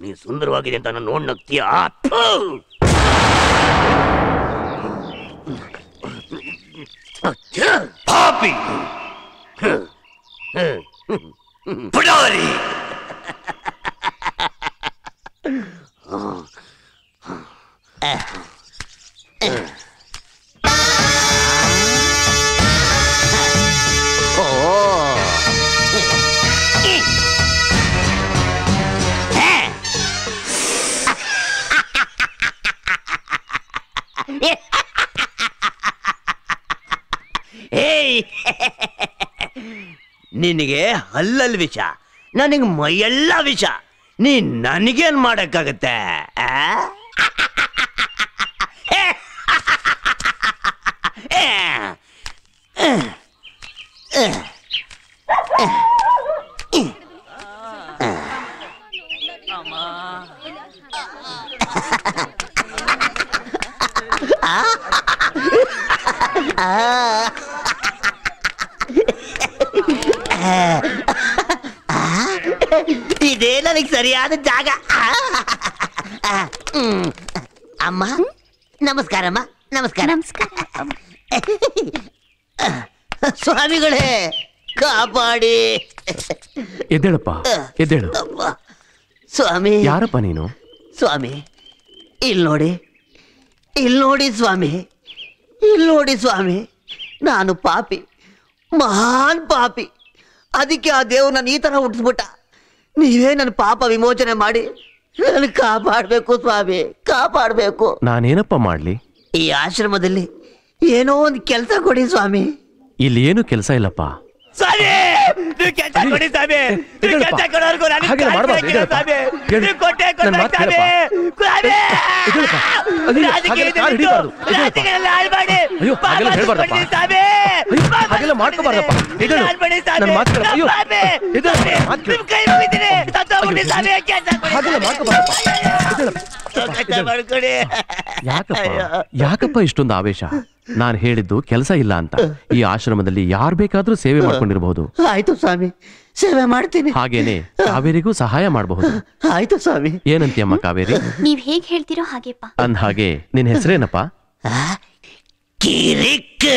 ನೀ ಸುಂದರವಾಗಿದೆ ಅಂತ ನಾನು ನೋಡ್ ನಗ್ತೀಯ. ಪಾಪಿ ಪುಡಾರಿ ನಿನಗೆ ಹಲ್ಲಲ್ ವಿಷ, ನನಗೆ ಮೈಯೆಲ್ಲ ವಿಷ. ನೀ ನನಗೇನ್ ಮಾಡಕ್ಕಾಗತ್ತೆ? ಇದೇ ನನಗೆ ಸರಿಯಾದ ಜಾಗ. ಅಮ್ಮ ನಮಸ್ಕಾರಮ್ಮ. ನಮಸ್ಕಾರ. ಸ್ವಾಮಿಗಳೇ ಕಾಪಾಡಿ. ಎದ್ದೇಳಪ್ಪ, ಎದ್ದೇಳು. ಸ್ವಾಮಿ. ಯಾರಪ್ಪ ನೀನು? ಸ್ವಾಮಿ ಇಲ್ಲಿ ನೋಡಿ, ಇಲ್ಲಿ ನೋಡಿ ಸ್ವಾಮಿ, ಇಲ್ಲಿ ನೋಡಿ ಸ್ವಾಮಿ. ನಾನು ಪಾಪಿ, ಮಹಾನ್ ಪಾಪಿ. ಅದಕ್ಕೆ ಆ ದೇವ್ರು ನಾನು ಈ ತರ ಹುಟ್ಟಿಸ್ಬಿಟ್ಟ. ನೀವೇ ನನ್ನ ಪಾಪ ವಿಮೋಚನೆ ಮಾಡಿ ನನ್ನ ಕಾಪಾಡಬೇಕು ಸ್ವಾಮಿ, ಕಾಪಾಡಬೇಕು. ನಾನೇನಪ್ಪ ಮಾಡ್ಲಿ? ಈ ಆಶ್ರಮದಲ್ಲಿ ಏನೋ ಒಂದು ಕೆಲಸ ಕೊಡಿ ಸ್ವಾಮಿ. ಇಲ್ಲಿ ಏನು ಕೆಲಸ ಇಲ್ಲಪ್ಪ. ಸ್ವಾಮಿ ನೀವು ಕೆಲಸ ಕೊಡಿ ಸ್ವಾಮಿ. ನೀವು ಕೆಲಸ ಕೊಡೋರ್ಗು ನಾನು ಯಾಕಪ್ಪ ಇಷ್ಟೊಂದು ಆವೇಶ? ನಾನು ಹೇಳಿದ್ದು ಕೆಲಸ ಇಲ್ಲ ಅಂತ. ಈ ಆಶ್ರಮದಲ್ಲಿ ಯಾರು ಬೇಕಾದ್ರೂ ಸೇವೆ ಮಾಡ್ಕೊಂಡಿರಬಹುದು. ಆಯ್ತು ಸ್ವಾಮಿ, ಸೇವೆ ಮಾಡ್ತೀನಿ. ಹಾಗೇನೆ ಕಾವೇರಿಗೂ ಸಹಾಯ ಮಾಡಬಹುದು. ಆಯ್ತು ಸ್ವಾಮಿ. ಏನಂತೀಯಮ್ಮ ಕಾವೇರಿ? ನೀವ್ ಹೇಗ್ ಹೇಳ್ತೀರೋ ಹಾಗೆಪ್ಪ. ಅಂದ ಹಾಗೆ ನಿನ್ ಹೆಸರೇನಪ್ಪ? ಕಿರಿಕ್.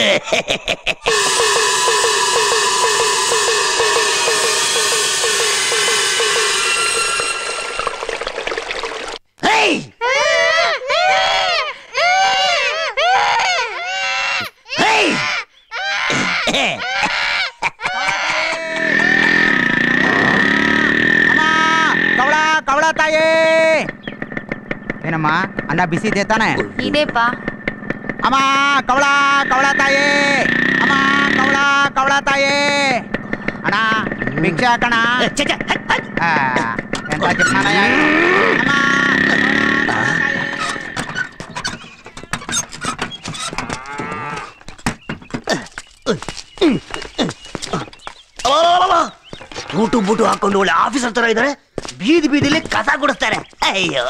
ಕವಳ ತಾಯೇ, ಏನಮ್ಮ ಅನ್ನ ಬಿಸಿ ಇದೆ ತಾನೆ? ಇದೆಪ್ಪ. ಅಮ್ಮ ಕವಳ ಕವಳ ತಾಯೇ, ಅಮ್ಮ ಕವಳ ಕವಳ ತಾಯೇ. ಅಣ್ಣ ಭಿಕ್ಷೆ ಹಾಕಣ. ಎಂತ ಚಿಕ್ಕನಯ್ಯ. ಬೂಟು ಬೂಟು ಹಾಕೊಂಡು ಒಳ್ಳೆ ಆಫೀಸರ್ ತರ ಇದ್ದಾರೆ. ಬೀದಿ ಬೀದಿಲಿ ಕಸ ಗುಡಿಸ್ತಾರೆ. ಅಯ್ಯೋ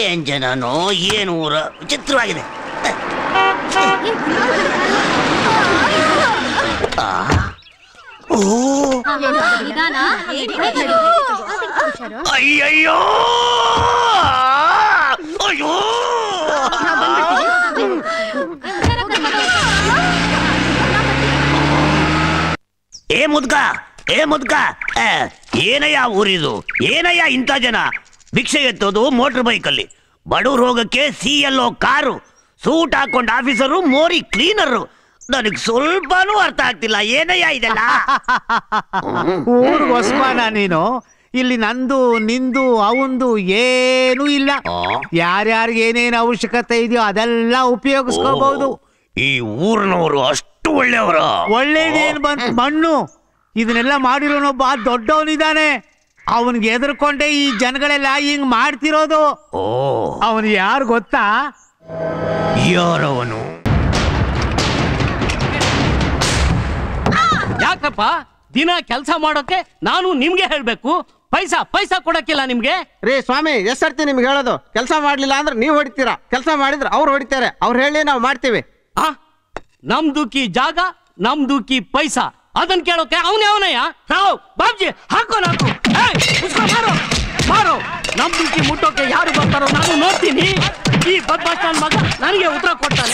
ಏನ್ ಜನನೋ ಏನು ಊರ ವಿಚಿತ್ರವಾಗಿದೆ. ಅಯ್ಯಯ್ಯೋ ಅಯ್ಯೋ ಮುದ್ಕ ಏನಯ್ಯ ಊರಿದು? ಏನಯ್ಯ ಇಂಥ ಜನ ಭಿಕ್ಷೆ ಎತ್ತೋದು ಮೋಟರ್ ಬೈಕಲ್ಲಿ, ಬಡವ್ರು ಹೋಗಕ್ಕೆ CLO ಕಾರು, ಸೂಟ್ ಹಾಕೊಂಡ್ ಆಫೀಸರು, ಮೋರಿ ಕ್ಲೀನರು. ನನಗ್ ಸ್ವಲ್ಪನೂ ಅರ್ಥ ಆಗ್ತಿಲ್ಲ, ಏನಯ್ಯ ಇದೆಲ್ಲ? ಊರ್ಗ್ ಹೊಸ್ಮಾನ ನೀನು, ಇಲ್ಲಿ ನಂದು ನಿಂದು ಅವಂದು ಏನೂ ಇಲ್ಲ. ಯಾರ್ಯಾರಿಗೆ ಏನೇನು ಅವಶ್ಯಕತೆ ಇದೆಯೋ ಅದೆಲ್ಲ ಉಪಯೋಗಿಸ್ಕೋಬಹುದು. ಈ ಊರಿನವರು ಅಷ್ಟು ಒಳ್ಳೆಯವರು. ಒಳ್ಳೇದೇನ್ ಬಂತ ಮಣ್ಣು, ಇದನ್ನೆಲ್ಲ ಮಾಡಿರೋನೊಬ್ಬ ದೊಡ್ಡವನಿದ್ದಾನೆ. ಅವನ್ಗೆ ಎದುರ್ಕೊಂಡೆ ಈ ಜನಗಳೆಲ್ಲ ಹಿಂಗ್ ಮಾಡ್ತಿರೋದು. ಅವನು ಯಾರು ಗೊತ್ತಾ? ಯಾರವನು? ಯಾಕಪ್ಪ ದಿನ ಕೆಲಸ ಮಾಡೋಕೆ ನಾನು ನಿಮ್ಗೆ ಹೇಳ್ಬೇಕು, ಪೈಸಾ ಕೊಡಕ್ಕಿಲ್ಲ ನಿಮ್ಗೆ? ರೀ ಸ್ವಾಮಿ, ಎಷ್ಟರ್ತಿ ನಿಮ್ಗೆ ಹೇಳೋದು? ಕೆಲಸ ಮಾಡ್ಲಿಲ್ಲ ಅಂದ್ರೆ ನೀವು ಹೊಡಿತೀರಾ, ಕೆಲಸ ಮಾಡಿದ್ರೆ ಅವ್ರು ಹೊಡಿತಾರೆ. ಅವ್ರು ಹೇಳಿ ನಾವು ಮಾಡ್ತೀವಿ. ನಮ್ದುಕಿ ಜಾಗ, ನಮ್ದುಕಿ ಪೈಸಾ, ಅದನ್ನ ಕೇಳೋಕೆ ಅವನಯ್ಯ ಬಾಬ್ಜಿ ಹಾಕೋ ಮಾರೋ. ನಮ್ದುಕಿ ಮುಟ್ಟೋಕೆ ಯಾರು ಬರ್ತಾರೋ ನಾನು ನೋಡ್ತೀನಿ. ಈ ಬದ್ಮಾಸ್ ನನ್ನ ಮಗ ನನಗೆ ಉತ್ತರ ಕೊಡ್ತಾನೆ.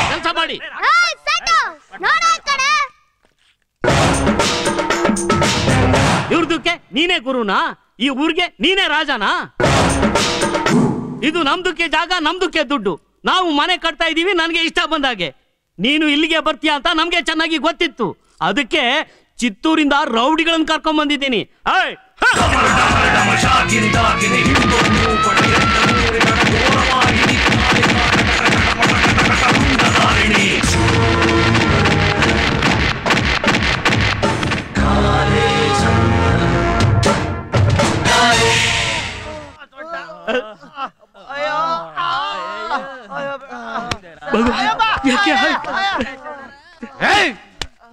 ಕೆಲಸ ಮಾಡಿ. ಇವ್ರದಕ್ಕೆ ನೀನೇ ಗುರುನಾ? ಈ ಊರಿಗೆ ನೀನೇ ರಾಜನಾ? ಇದು ನಮ್ದಕ್ಕೆ ಜಾಗ, ನಮ್ದಕ್ಕೆ ದುಡ್ಡು. ನಾವು ಮನೆ ಕಟ್ತಾ ಇದೀವಿ ನನಗೆ ಇಷ್ಟ ಬಂದಾಗೆ. ನೀನು ಇಲ್ಲಿಗೆ ಬರ್ತೀಯ ಅಂತ ನಮ್ಗೆ ಚೆನ್ನಾಗಿ ಗೊತ್ತಿತ್ತು. ಅದಕ್ಕೆ ಚಿತ್ತೂರಿಂದ ರೌಡಿಗಳನ್ನ ಕರ್ಕೊಂಡ್ ಬಂದಿದ್ದೀನಿ.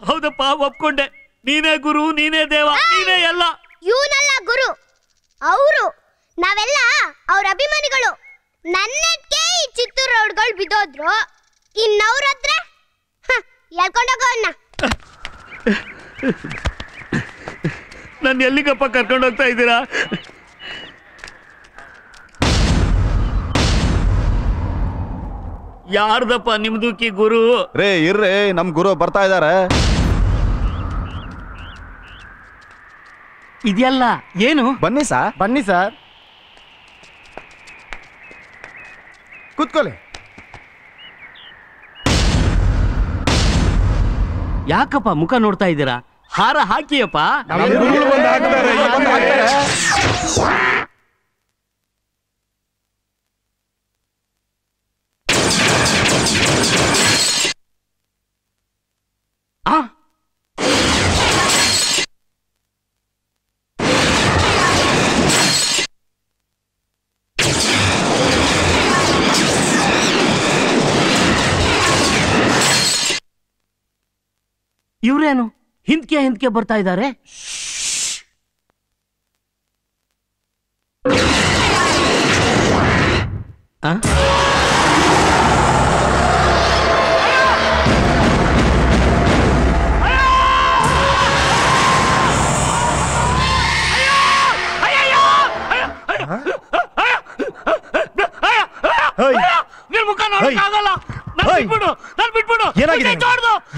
ಹೌದಪ್ಪ, ಒಪ್ಕೊಂಡೆ. ನೀನೇ ಗುರು, ನೀನೇ ದೇವ, ನೀನೇ ಎಲ್ಲ. ಇವನಲ್ಲ ಗುರು, ಅವರು. ನಾವೆಲ್ಲ ಅವ್ರ ಅಭಿಮಾನಿಗಳು. ನನ್ನಕ್ಕೆ ಈ ಚಿತ್ತೂರು ರೋಡ್ಗಳು ಬಿದ್ದೋದ್ರು. ಇನ್ನವ್ರ ಹತ್ರ ಹೇಳ್ಕೊಂಡೋಗವನ್ನ. ನನ್ನ ಎಲ್ಲಿಗಪ್ಪ ಕರ್ಕೊಂಡೋಗ್ತಾ ಇದ್ದೀರಾ? ಯಾರ್ದಪ್ಪ ನಿಮ್ದುಕಿ ಗುರು? ರೇ ಇರ್ರಿ, ನಮ್ ಗುರು ಬರ್ತಾ ಇದಾರೆ. ಇದೆಲ್ಲ ಏನು? ಬನ್ನಿ ಸರ್ ಕೂತ್ಕೊಳ್ಳಿ. ಯಾಕಪ್ಪ ಮುಖ ನೋಡ್ತಾ ಇದ್ದೀರಾ? ಹಾರ ಹಾಕಿಯಪ್ಪ. ಇವ್ರೇನು ಹಿಂದ್ಕೆ ಬರ್ತಾ ಇದ್ದಾರೆ?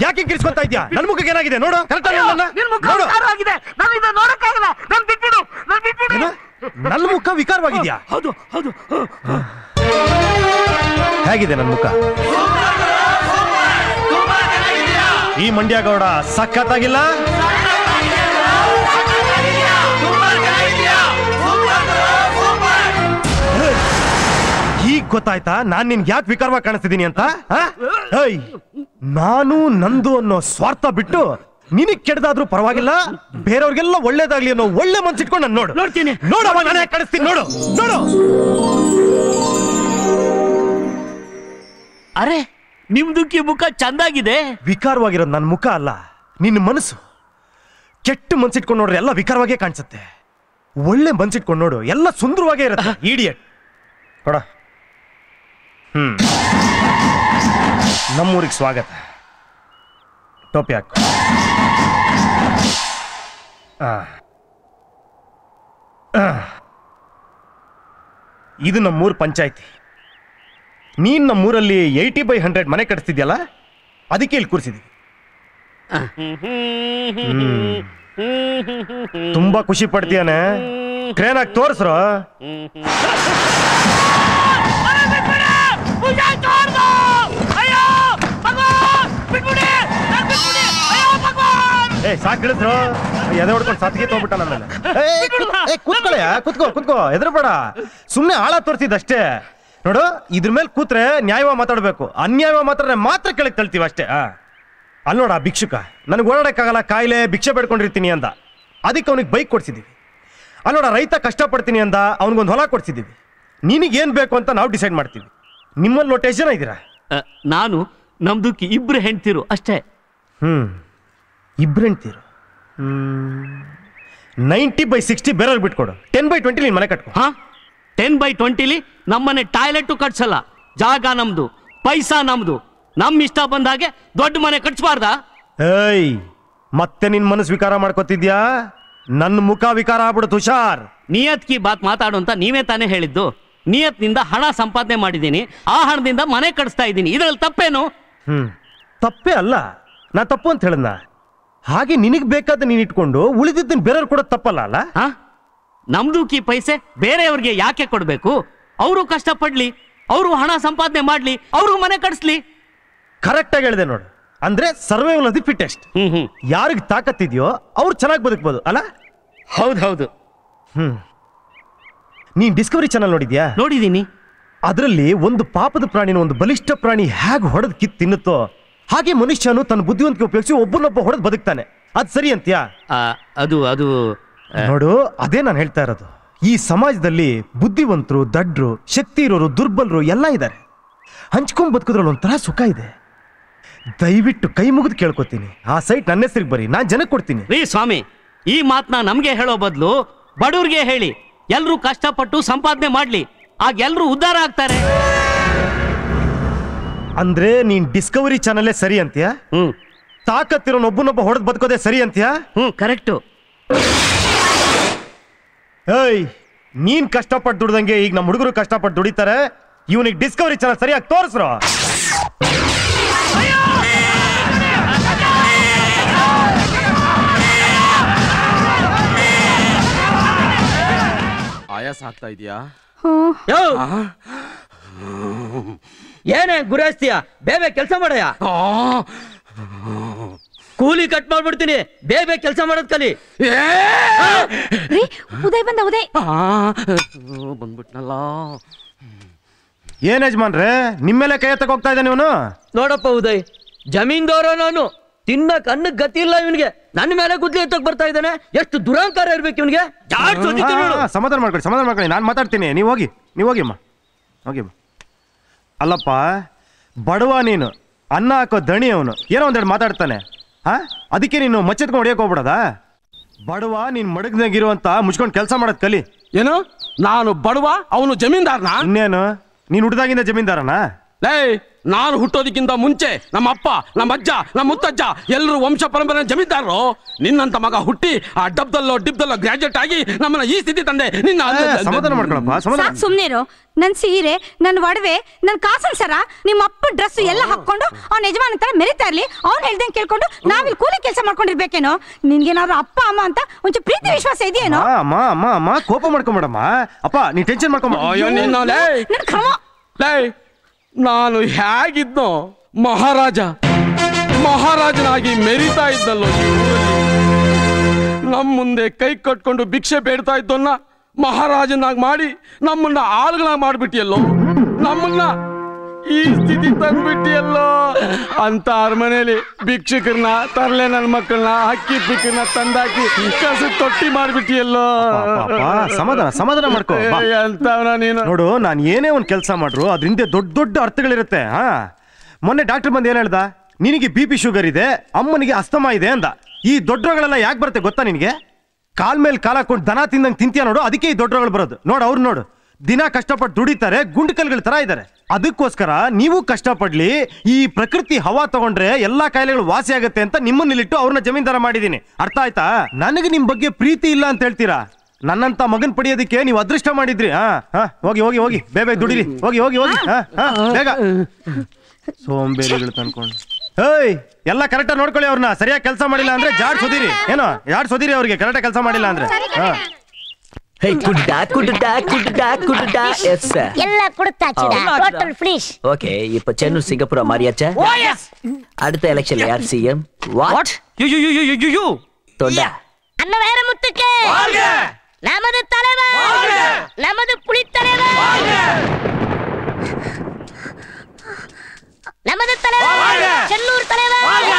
ಯಾಕೆ ಕಿರಿಸ್ಕೊತಾ ಇದ್ಯಾ? ನನ್ ಮುಖಕ್ಕೆ ಏನಾಗಿದೆ ನೋಡು. ನನ್ನ ಮುಖ ವಿಕಾರವಾಗಿದ್ಯಾ? ಹೌದು. ಹೇಗಿದೆ ನನ್ನ ಮುಖ? ಈ ಮಂಡ್ಯ ಗೌಡ ಸಖತ್ತಾಗಿಲ್ಲ? ಈಗ ಗೊತ್ತಾಯ್ತಾ ನಾನ್ ನಿನ್ಗೆ ಯಾಕೆ ವಿಕಾರವಾಗಿ ಕಾಣಿಸ್ತಿದ್ದೀನಿ ಅಂತ? ನಾನು ನಂದು ಅನ್ನೋ ಸ್ವಾರ್ಥ ಬಿಟ್ಟು ನಿನಗ್ ಕೆಡದಾದ್ರೂ ಪರವಾಗಿಲ್ಲ, ಬೇರೆಯವ್ರಿಗೆಲ್ಲ ಒಳ್ಳೇದಾಗ್ಲಿ ಅನ್ನೋ ಒಳ್ಳೆ ಮನ್ಸಿಟ್ಕೊಂಡು ನಾನು ನೋಡ್ತೀನಿ. ನೋಡವ ನಾನೇ ಕಾಣಿಸ್ತೀನಿ. ನೋಡು. ಅರೆ, ನಿಮ್ದುಕ್ಕಿ ಮುಖ ಚಂದಾಗಿದೆ. ವಿಕಾರವಾಗಿರೋದು ನನ್ನ ಮುಖ ಅಲ್ಲ, ನಿನ್ನ ಮನಸ್ಸು. ಕೆಟ್ಟ ಮನ್ಸಿಟ್ಕೊಂಡು ನೋಡ್ರೆ ಎಲ್ಲ ವಿಕಾರವಾಗೇ ಕಾಣಿಸುತ್ತೆ. ಒಳ್ಳೆ ಮನ್ಸಿಟ್ಕೊಂಡು ನೋಡು, ಎಲ್ಲ ಸುಂದರವಾಗೇ ಇರುತ್ತೆ. ಇಡಿಯಟ್ ಕೊಡ. ನಮ್ಮೂರಿಗೆ ಸ್ವಾಗತ. ಟೋಪಿ ಹಾಕು. ಇದು ನಮ್ಮೂರು ಪಂಚಾಯತಿ. ನೀನ್ ನಮ್ಮೂರಲ್ಲಿ 80/100 ಮನೆ ಕಟ್ಟಿಸ್ತಿದ್ಯಲ್ಲ, ಅದಕ್ಕೆ ಇಲ್ಲಿ ಕೂರಿಸಿದೀವಿ. ತುಂಬಾ ಖುಷಿ ಪಡ್ತೀಯಾನೆ? ಕ್ರೇನ್ ಆಗಿ ತೋರಿಸ್ರ. ಸಾಕಿಳಿಸ್ರು, ಎದೆ ಹೊಡ್ಕೊಂಡು ಸತ್ತಿಗೆ ತೋಗ್ಬಿಟ್ಟ ನಮ್ಮನ್ನ. ಕೂತ್ಕೋ ಎದುರುಬೇಡ, ಸುಮ್ನೆ ಆಳ ತೋರಿಸಿದಷ್ಟೇ. ನೋಡು, ಇದ್ರ ಮೇಲೆ ಕೂತ್ರೆ ನ್ಯಾಯವಾಗಿ ಮಾತಾಡ್ಬೇಕು, ಅನ್ಯಾಯವಾಗಿ ಮಾತ್ರ ಕೆಳಗೆ ತಳ್ತೀವಿ ಅಷ್ಟೇ. ಅಲ್ಲಿ ನೋಡ, ಭಿಕ್ಷುಕ ನನಗೆ ಓಡಾಡಕ್ಕಾಗಲ್ಲ, ಕಾಯಿಲೆ, ಭಿಕ್ಷೆ ಬೇಡ್ಕೊಂಡಿರ್ತೀನಿ ಅಂದ, ಅದಕ್ಕೆ ಅವನಿಗೆ ಬೈಕ್ ಕೊಡ್ಸಿದೀವಿ. ಅಲ್ಲಿ ನೋಡ, ರೈತ ಕಷ್ಟಪಡ್ತೀನಿ ಅಂದ, ಅವನಿಗೊಂದು ಹೊಲ ಕೊಡ್ಸಿದೀವಿ. ನಿನಗೇನ್ ಬೇಕು ಅಂತ ನಾವು ಡಿಸೈಡ್ ಮಾಡ್ತೀವಿ. ನಿಮ್ಮಲ್ಲಿ ನೋಡಿ ಎಷ್ಟು ಜನ ಇದ್ದೀರಾ? ನಾನು ನಮ್ದುಕ್ಕೆ 2 ಹೆಂಡ್ತಿರು ಅಷ್ಟೇ. 2 ಹೆಂಡ್ತಿರು. 90/60 ಬೇರೆಯವ್ರಿಗೆ ಬಿಟ್ಕೊಡು. 10/20 ನೀನ್ ಮನೆ ಕಟ್ಕೊ. 10/20 ನಮ್ಮನೆ ಟಾಯ್ಲೆಟ್ ಕಟ್ಸಲ್ಲ. ಜಾಗ ನಮ್ದು, ಪೈಸಾ ನಮ್ದು. ನಮ್ ಇಷ್ಟ ಬಂದಾಗೆ ದೊಡ್ಡ ಮನೆ ಕಟ್ಸ್ಬಾರ್ದ? ಏಯ್, ಮತ್ತೆ ನಿನ್ ಮನಸ್ಸು ವಿಕಾರ ಮಾಡ್ಕೊತಿದ್ಯಾ? ನನ್ನ ಮುಖ ವಿಕಾರ ಆಗ್ಬಿಡುತ್ತೆ, ಹುಷಾರ್. ನಿಯತ್ ಕಿ ಬಾತ್ ಮಾತಾಡು ಅಂತ ನೀವೇ ತಾನೇ ಹೇಳಿದ್ದು. ನಿಯತ್ನಿಂದ ಹಣ ಸಂಪಾದನೆ ಮಾಡಿದ್ದೀನಿ, ಆ ಹಣದಿಂದ ಮನೆ ಕಟ್ಸ್ತಾ ಇದ್ದೀನಿ. ಇದ್ರಲ್ಲಿ ತಪ್ಪೇನು? ತಪ್ಪೇ ಅಲ್ಲ, ನಾ ತಪ್ಪು ಅಂತ ಹೇಳದ್ನ. ಹಾಗೆ ನಿನಗ್ ಬೇಕಾದ ನೀನ್ ಇಟ್ಕೊಂಡು ಉಳಿದಿದ್ದನ್ ಬೇರೆಯವ್ರು ಕೊಡೋದು ತಪ್ಪಲ್ಲ ಅಲ್ಲ? ನಮ್ದು ಕಿ ಪೈಸೆ ಬೇರೆಯವ್ರಿಗೆ ಯಾಕೆ ಕೊಡ್ಬೇಕು? ಅವರು ಕಷ್ಟಪಡ್ಲಿ, ಅವರು ಹಣ ಸಂಪಾದನೆ ಮಾಡ್ಲಿ, ಅವ್ರಿಗೂ ಮನೆ ಕಟ್ಸ್ಲಿ. ಕರೆಕ್ಟ್ ಆಗಿ ಹೇಳಿದೆ ನೋಡು. ಅಂದ್ರೆ ಸರ್ವೈವಲ್ ಆಫ್ ದಿ ಫಿಟೆಸ್ಟ್. ಯಾರಿಗೆ ತಾಕತ್ತಿದ್ಯೋ ಅವ್ರು ಚೆನ್ನಾಗಿ ಬದುಕ್ಬೋದು ಅಲ್ಲ? ಹೌದೌದು. ನೀನ್ ಡಿಸ್ಕವರಿ ಚಾನಲ್ ನೋಡಿದ್ಯಾ? ನೋಡಿದೀನಿ. ಅದರಲ್ಲಿ ಒಂದು ಪಾಪದ ಪ್ರಾಣಿನ ಒಂದು ಬಲಿಷ್ಠ ಪ್ರಾಣಿ ಹೇಗೆ ಹೊಡೆದ್ ಕಿತ್ತು ತಿನ್ನುತ್ತೋ, ಹಾಗೆ ಮನುಷ್ಯನು ತನ್ನ ಬುದ್ಧಿವಂತಿಕೆ ಉಪಯೋಗಿಸಿ ಒಬ್ಬನೊಬ್ಬ ಹೊಡೆದ್ ಬದುಕ್ತಾನೆ. ಅದ್ ಸರಿ ಅಂತ್ಯಾ? ಅದು ನೋಡು, ಅದೇ ನಾನು ಹೇಳ್ತಾ ಇರೋದು. ಈ ಸಮಾಜದಲ್ಲಿ ಬುದ್ಧಿವಂತರು, ದಡ್ರು, ಶಕ್ತಿ ಇರೋರು, ದುರ್ಬಲರು ಎಲ್ಲ ಇದ್ದಾರೆ. ಹಂಚ್ಕೊಂಡ್ ಬದುಕೋದ್ರಲ್ಲಿ ಒಂಥರ ಸುಖ ಇದೆ. ದಯವಿಟ್ಟು ಕೈ ಮುಗಿದು ಕೇಳ್ಕೊತೀನಿ, ಆ ಸೈಟ್ ನನ್ನ ಹೆಸರಿಗೆ ಬರೀ, ನಾನ್ ಜನಕ್ಕೆ ಕೊಡ್ತೀನಿ. ರೀ ಸ್ವಾಮಿ, ಈ ಮಾತನ್ನ ನಮ್ಗೆ ಹೇಳೋ ಬದಲು ಬಡವ್ರಿಗೆ ಹೇಳಿ. ಎಲ್ರು ಕಷ್ಟಪಟ್ಟು ಸಂಪಾದನೆ ಮಾಡ್ಲಿ, ಆಗ ಎಲ್ರು ಉದ್ಧಾರ ಆಗ್ತಾರೆ. ಅಂದ್ರೆ ನೀನ್ ಡಿಸ್ಕವರಿ ಚಾನಲ್ಲೇ ಸರಿ ಅಂತೀಯಾ? ತಾಕತ್ತಿರೋನ್ ಒಬ್ಬನೊಬ್ಬ ಹೊಡೆದ್ ಬದುಕೋದೇ ಸರಿ ಅಂತೀಯಾ? ಕರೆಕ್ಟು. ಏಯ್, ನೀನ್ ಕಷ್ಟಪಟ್ಟು ದುಡ್ದಂಗೆ ಈಗ ನಮ್ಮ ಹುಡುಗರು ಕಷ್ಟಪಟ್ಟು ದುಡಿತಾರೆ. ಇವನಿಗೆ ಡಿಸ್ಕವರಿ ಚಾನಲ್ ಸರಿಯಾಗಿ ತೋರಿಸ್ರು. ಆಯಾಸ ಆಗ್ತಾ ಇದೆಯಾ? ಏನೇ ಗುರಾಯಿಸ್ತೀಯ? ಬೇಬೆ ಕೆಲಸ ಮಾಡಯ್ಯ. ಕೂಲಿ ಕಟ್ ಮಾಡ್ಬಿಡ್ತೀನಿ, ಬೇಬೆ ಕೆಲಸ ಮಾಡೋದ್ ಕಲಿ. ಉದಯ್ ಬಂದ. ಉದಯ್ ಬಂದ್ಬಿಟ್ನಲ್ಲ. ಏನ್ ಯಜಮಾನ್ರೆ, ನಿಮ್ಮೇಲೆ ಕೈ ಎತ್ತಕ್ ಹೋಗ್ತಾ ಇದ್ದಾನೆ ಇವನು? ನೋಡಪ್ಪ ಉದಯ್, ಜಮೀನ್ದವರ ನಾನು, ತಿನ್ನಕ್ ಅನ್ನಕ್ ಗತಿ ಇಲ್ಲ ಇವನಿಗೆ. ನನ್ನ ಮೇಲೆ ಗುದ್ಲಿ ಎತ್ತಕ್ ಬರ್ತಾ ಇದ್ದಾನೆ. ಎಷ್ಟು ದುರಂಕಾರ ಇರ್ಬೇಕು ಇವನಿಗೆ. ಸಮಾಧಾನ ಮಾಡ್ಕೊಳ್ಳಿ, ನಾನು ಮಾತಾಡ್ತೀನಿ. ನೀವು ಹೋಗಿಮ್ಮ. ಅಲ್ಲಪ್ಪ, ಬಡವ ನೀನು, ಅನ್ನ ಹಾಕೋ ದಣಿ ಅವನು. ಏನೋ ಒಂದೆರಡು ಮಾತಾಡ್ತಾನೆ. ಅದಕ್ಕೆ ನೀನು ಮಚ್ಚೆತ್ಕೊಂಡು ಹೊಡಿಯಕ್ ಹೋಗ್ಬಿಡದ? ಬಡವ ನೀನ್ ಮಡಗ್ನಾಗಿರುವಂತ ಮುಚ್ಕೊಂಡು ಕೆಲಸ ಮಾಡೋದ್ ಕಲಿ. ಏನು, ನಾನು ಬಡವ, ಅವನು ಜಮೀನ್ದಾರನ? ಇನ್ನೇನು, ನೀನ್ ಹುಟ್ಟದಾಗಿಂದ ಜಮೀನ್ದಾರನ? ಲೇ, ನಾನು ಹುಟ್ಟೋದಕ್ಕಿಂತ ಮುಂಚೆ ನಮ್ಮ ಅಪ್ಪ, ನಮ್ಮ ಅಜ್ಜ, ನಮ್ಮ ಮುತ್ತಜ್ಜ ಎಲ್ಲರೂ ವಂಶ ಪರಂಪರೆ ಜಮೀನ್ದಾರರು. ನಿನ್ನಂತ ಮಗ ಹುಟ್ಟಿ ಆ ಡಿಬ್ದಲ್ಲೋ ಗ್ರಾಜುಯೇಟ್ ಆಗಿ ನಮ್ಮನ್ನ ಈ ಸ್ಥಿತಿ ತಂದೆ. ನಿನ್ನ ಸಮಾಧಾನ ಮಾಡ್ಕೊಳಪ್ಪ. ಸುಮ್ನಿರು. ನನ್ ಸೀರೆ, ನನ್ ಒಡವೆ, ನನ್ ಕಾಸಲ್ ಸರ, ನಿಮ್ಮ ಅಪ್ಪ ಡ್ರೆಸ್ ಎಲ್ಲ ಹಾಕೊಂಡು ಅವ್ನ ಯಜಮಾನ ತರ ಮೆರಿತಾ ಇರ್ಲಿ. ಅವ್ನು ಹೇಳ್ದಂಗೆ ಕೇಳ್ಕೊಂಡು ನಾವಿಲ್ಲಿ ಕೂಲಿ ಕೆಲಸ ಮಾಡ್ಕೊಂಡಿರ್ಬೇಕೇನೋ? ನಿನ್ಗೇನಾದ್ರು ಅಪ್ಪ ಅಮ್ಮ ಅಂತ ಒಂಚೂರು ಪ್ರೀತಿ ವಿಶ್ವಾಸ ಇದೆಯೇನೋ? ಅಮ್ಮ ಕೋಪ ಮಾಡ್ಕೊಂಬೇಡಮ್ಮ. ಅಪ್ಪ ನೀ ಟೆನ್ಷನ್ ಮಾಡ್ಕೊಂಬ. ನಾನು ಹೇಗಿದ್ನೋ ಮಹಾರಾಜನಾಗಿ ಮೆರಿತಾ ಇದ್ದಲ್ಲೋ. ನಮ್ಮ ಮುಂದೆ ಕೈ ಕಟ್ಕೊಂಡು ಭಿಕ್ಷೆ ಬೇಡ್ತಾ ಇದ್ದೋನ್ನ ಮಹಾರಾಜನಾಗಿ ಮಾಡಿ ನಮ್ಮನ್ನ ಆಳುಗಳಾಗಿ ಮಾಡ್ಬಿಟ್ಟಿಯಲ್ಲೋ. ನಮ್ಮನ್ನ ಈ ಸ್ಥಿತಿ ತಂದ್ಬಿಟ್ಟಿಯಲ್ಲೋ. ಅಂತ ಅರಮನೆಯಲ್ಲಿ ಭಿಕ್ಷುಕರನ್ನ, ತರ್ಲೆ ನನ್ನ ಮಕ್ಕಳನ್ನ, ಅಕ್ಕಿ ಪಿಕ್ಕನ್ನ ತಂದಾಕಿ ಕಸ ತೊಟ್ಟಿ ಮಾಡ್ಬಿಟ್ಟಿಯಲ್ಲೋ. ಸಮಾಧಾನ ಮಾಡ್ಕೋ. ಅಂತವನ ನೀನು. ನೋಡು, ನಾನು ಏನೇ ಒಂದು ಕೆಲಸ ಮಾಡ್ರು ಅದ್ರಿಂದ ದೊಡ್ಡ ಅರ್ಥಗಳಿರುತ್ತೆ. ಮೊನ್ನೆ ಡಾಕ್ಟರ್ ಬಂದು ಏನ್ ಹೇಳ್ದ? ನಿನಗೆ BP ಶುಗರ್ ಇದೆ, ಅಮ್ಮನಿಗೆ ಅಸ್ತಮಾ ಇದೆ ಅಂದ. ಈ ದೊಡ್ಡ ರೋಗಗಳೆಲ್ಲ ಯಾಕೆ ಬರುತ್ತೆ ಗೊತ್ತಾ ನಿನಗೆ? ಕಾಲ್ ಮೇಲೆ ಕಾಲ್ ಹಾಕೊಂಡು ದನ ತಿಂದಂಗೆ ತಿಂತೀಯ ನೋಡು, ಅದಕ್ಕೆ ಈ ದೊಡ್ಡ ರೋಗಗಳು ಬರೋದು. ನೋಡು, ಅವ್ರು ನೋಡು, ದಿನ ಕಷ್ಟಪಟ್ಟು ದುಡಿತಾರೆ, ಗುಂಡ್ಕಲ್ಗಳ ತರ ಇದ್ದಾರೆ. ಅದಕ್ಕೋಸ್ಕರ ನೀವು ಕಷ್ಟಪಡ್ಲಿ, ಈ ಪ್ರಕೃತಿ ಹವಾ ತಗೊಂಡ್ರೆ ಎಲ್ಲಾ ಕಾಯಿಲೆಗಳು ವಾಸಿ ಆಗುತ್ತೆ ಅಂತ ನಿಮ್ಮನ್ನಿಲ್ಲಿಟ್ಟು ಅವ್ರನ್ನ ಜಮೀನ್ದಾರ ಮಾಡಿದೀನಿ. ಅರ್ಥ ಆಯ್ತಾ? ನನಗೆ ನಿಮ್ ಬಗ್ಗೆ ಪ್ರೀತಿ ಇಲ್ಲ ಅಂತ ಹೇಳ್ತೀರಾ? ನನ್ನಂತ ಮಗನ್ ಪಡೆಯೋದಕ್ಕೆ ನೀವು ಅದೃಷ್ಟ ಮಾಡಿದ್ರಿ. ಹೋಗಿ ಹೋಗಿ ಹೋಗಿ ಬೇಗ ದುಡಿರಿ, ಹೋಗಿ ಹೋಗಿ ಹೋಗಿ ಬೇಗ. ಸೋಂಬೇರಿಗಳು ತಂದ್ಕೊಂಡು ಎಲ್ಲ ಕರೆಕ್ಟಾಗಿ ನೋಡ್ಕೊಳ್ಳಿ. ಅವ್ರನ್ನ ಸರಿಯಾಗಿ ಕೆಲಸ ಮಾಡಿಲ್ಲ ಅಂದ್ರೆ ಜಾಡ್ ಸೋದಿರಿ. ಏನೋ ಜಾಡ್ ಸೋದಿರಿ ಅವ್ರಿಗೆ ಕರೆಕ್ಟಾಗಿ ಕೆಲಸ ಮಾಡಿಲ್ಲ ಅಂದ್ರೆ. எல்லாம் கொடுத்தாச்சுடா. Total finish. ஓகே, இப்போ சென்னூர் சிங்கப்பூர் மாறியாச்சா? அடுத்த எலெக்ஷன்ல யார் சிஎம்? வாட் யூ தொண்டா அண்ணா வேற முத்துக்கு வாழ்க. நமது தலைவர் வாழ்க. நமது புலி தலைவர் வாழ்க. நமது தலைவர் வாழ்க. சென்னூர் தலைவர் வாழ்க.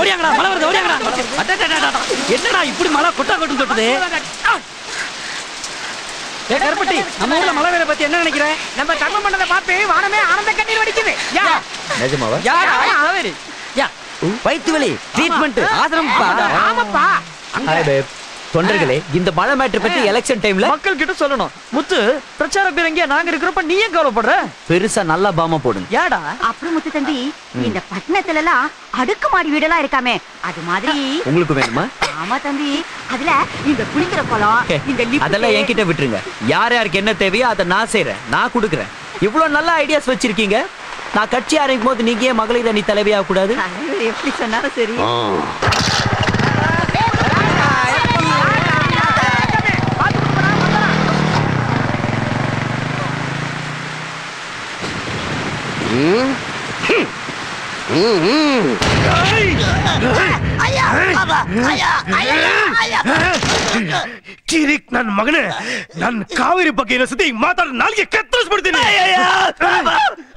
ஓடியாங்கடா, மழை வருது, ஓடியாங்கடா. என்னடா இப்படி மழை கொட்டா கொட்டு தொட்டுது? கருப்பட்டி, நம்ம ஊர்ல மழை வேலை பத்தி என்ன நினைக்கிற? நம்ம தர்மம் பண்ணதை பார்த்து வானமே ஆனந்த கண்ணீர் வடிக்குது. நிஜமாவா? வயிற்று வலி ட்ரீட்மெண்ட் ஆதரம்பா. ஆமாப்பா. ஹாய் பேப். தொண்டர்களே, இந்த மழை மேட்டர் பத்தி எலெக்ஷன் டைம்ல மக்கள் கிட்ட சொல்லணும். முத்து, பிரச்சார பீரங்கியா நாங்க இருக்கிறப்ப நீ ஏன் கவலைப்படுற? பெருசா நல்லா பாமா போடுங்க. யாடா? அப்புறம் முத்து தம்பி, இந்த பட்டணத்துல எல்லாம் அடுக்குமாடி வீடெல்லாம் இருக்காமே, அது மாதிரி உங்களுக்கு வேணுமா? ஆமா தம்பி, அதுல இந்த குளிக்கிற குளம், இந்த லிஃப்ட், அதெல்லாம் என்கிட்ட விட்டுருங்க. யார் யாருக்கு என்ன தேவையோ அதை நான் செய்யறேன், நான் கொடுக்குறேன். இவ்வளவு நல்ல ஐடியாஸ் வச்சிருக்கீங்க. நான் கட்சி ஆரம்பிக்கும் போது நீங்க ஏன் மகளிர் அணி தலைவியாக கூடாது? எப்படி சொன்னாலும் சரி. ಕಿರಿಕ್ ನನ್ ಮಗನೇ, ನನ್ ಕಾವೇರಿ ಬಗ್ಗೆ ಇನ್ನೊಂದ್ಸತಿ ಮಾತಾಡ ನಾಲ್ಗೆ ಕತ್ತರಿಸ್ಬಿಡ್ತೀನಿ.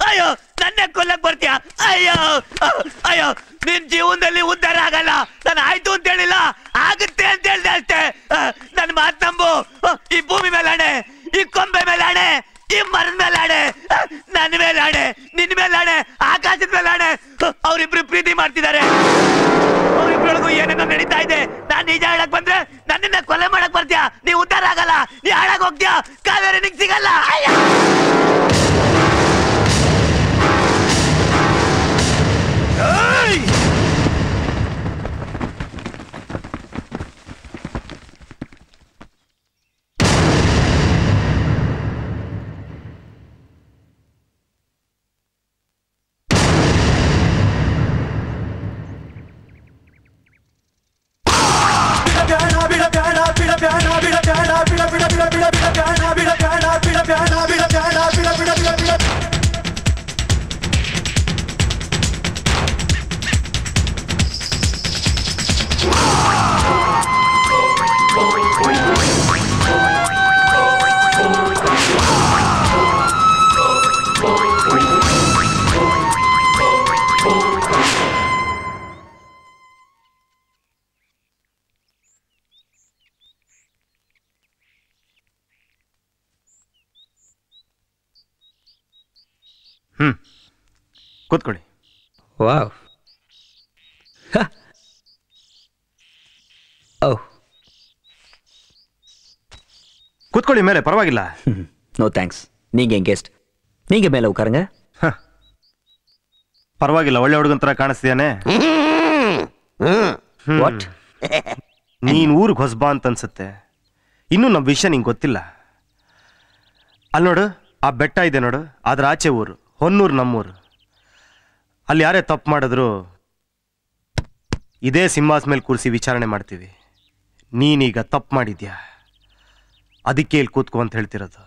ಅಯ್ಯೋ, ನನ್ನ ಕೊಲ್ಲಕ್ ಬರ್ತೀಯ? ಅಯ್ಯೋ ಅಯ್ಯೋ, ನಿನ್ ಜೀವನದಲ್ಲಿ ಉದ್ಧಾರ ಆಗಲ್ಲ. ನಾನು ಆಯ್ತು ಅಂತ ಹೇಳಿಲ್ಲ, ಆಗುತ್ತೆ ಅಂತ ಹೇಳ್ದೆ ಅಷ್ಟೇ. ನನ್ ಮಾತ್ ನಂಬು. ಈ ಭೂಮಿ ಮೇಲಾಣೆ, ಈ ಕೊಂಬೆ ಮೇಲಾಣೆ, ಈ ಮರದ ಮೇಲಾಣೆ, ನನ್ನ ಮೇಲಾಣೆ, ನಿನ್ ಮೇಲಾಣೆ, ಆಕಾಶದ ಮೇಲಾಣೆ. ಅವ್ರಿಬ್ರು ಪ್ರೀತಿ ಮಾಡ್ತಿದ್ದಾರೆ. ಅವ್ರಿಬ್ರೊಳಗೂ ಏನೇನೋ ನಡೀತಾ ಇದೆ. ನಾನ್ ನಿಜ ಹೇಳಕ್ ಬಂದ್ರೆ ನನ್ನನ್ನ ಕೊಲೆ ಮಾಡಕ್ ಬರ್ತೀಯ. ನೀ ಉದ್ಧಾರ ಆಗಲ್ಲ, ನೀ ಹಾಳಾಗ್ ಹೋಗ್ತೀಯ. ಕಾವೇರಿ ನಿಂಗ್ ಸಿಗಲ್ಲ. ಕೂತ್ಕೊಳ್ಳಿ. ವಾವ್. ಕೂತ್ಕೊಳ್ಳಿ ಮೇಲೆ, ಪರವಾಗಿಲ್ಲ. No thanks. நீங்க என் கெஸ்ட், நீங்க மேல உட்காருங்க. ಪರವಾಗಿಲ್ಲ, ಒಳ್ಳೆ ಹುಡುಗನ ತರ ಕಾಣಿಸ್ತೀಯಾನೆ. ವಾಟ್? ನೀನ್ ಊರಿಗೆ ಹೊಸಬಾ ಅಂತ ಅನ್ಸುತ್ತೆ. ಇನ್ನೂ ನಮ್ಮ ವಿಷಯ ನಿಂಗೆ ಗೊತ್ತಿಲ್ಲ. ಅಲ್ಲಿ ನೋಡು, ಆ ಬೆಟ್ಟ ಇದೆ ನೋಡು, ಅದ್ರ ಆಚೆ ಊರು ಹೊನ್ನೂರು, ನಮ್ಮೂರು. ಅಲ್ಲಿ ಯಾರೇ ತಪ್ಪು ಮಾಡಿದ್ರು ಇದೇ ಸಿಂಹಾಸ್ ಮೇಲೆ ಕೂರಿಸಿ ವಿಚಾರಣೆ ಮಾಡ್ತೀವಿ. ನೀನೀಗ ತಪ್ಪು ಮಾಡಿದ್ಯಾ, ಅದಕ್ಕೆ ಇಲ್ಲಿ ಕೂತ್ಕೋ ಅಂತ ಹೇಳ್ತಿರೋದು.